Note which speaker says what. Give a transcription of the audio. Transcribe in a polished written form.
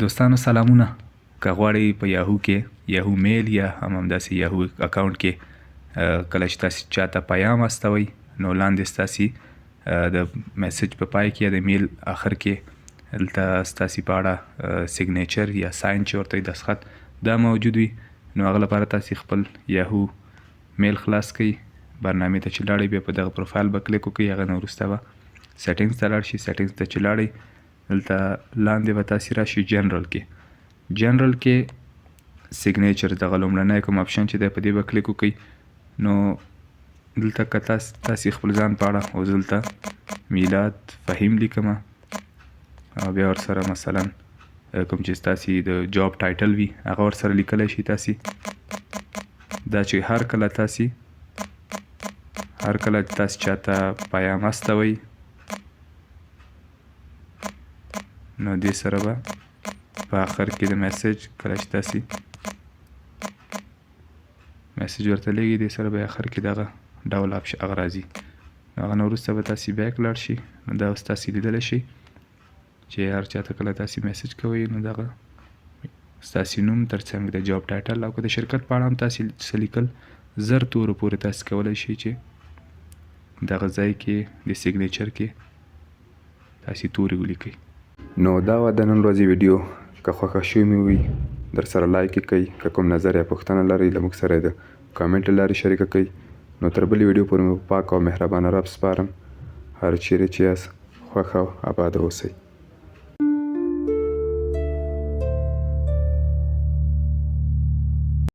Speaker 1: دوستانو سلامونه. که غواړئ په یاهو کې یاهو میل یا هم همداسې یاهو اکاونټ کې کله چې تاسې چاته پیام استوئ نو لاندې ستاسې د میسج په پای کې یا د میل آخر کې دلته ستاسې په اړه سیګنیچر یا ساین چې ورته وایي دستخط دا موجود وي. نو هغه لپاره تاسې خپل یاهو میل خلاص کړئ، برنامې ته چې لاړئ بیا په دغه پروفایل به کلیک وکړئ. هغه نه وروسته به سیټینګز ته لاړ شئ. سیټینګز ته چې لاړئ دلته لاندې به تاسې راشئ جنرال کې سیګنیچر دغه لومړنی کوم اپشن چې دی په دې به کلیک وکړئ. نو دلته که تاسې خپل ځان په اړه اوس دلته میلاد فهیم لیکمه او بیا ورسره مثلا کوم چې ستاسې د جاب ټایټل وي هغه ورسره لیکلی شئ. تاسې دا چې هر کله تاسې چاته پیام استوئ نو دې سره به په آخر کې د میسج کله چې تاسې میسج ورته لیږئ دې سره به آخر کې دغه ډول آپشن هغه راځي. هغه نه وروسته به تاسې بیک لاړ شئ. نو دا اوس تاسې لیدلی شئ چې هر چاته کله تاسې میسج کوئ نو دغه ستاسې نوم ترڅنګ د جاب ټایټل او که د شرکت په اړه هم تاسې څه لیکل 1000 تورو پورې تاسې کولی شئ چې دغه ځای کې د سیګنیچر کې تاسې تورې ولیکئ. نو دا وه د نن ورځې ویډیو. که خوښه شوې مې وي در سره لایک یې کړئ. که کوم نظر یا پوښتنه لرئ له موږ سره یې د کامنټ له لارې شریکه کړئ. نو تر بلې ویډیو پورې مې په پاک او مهربانه رب سپارم. هر چیرې چې یاست خوښ او اباد اوسئ.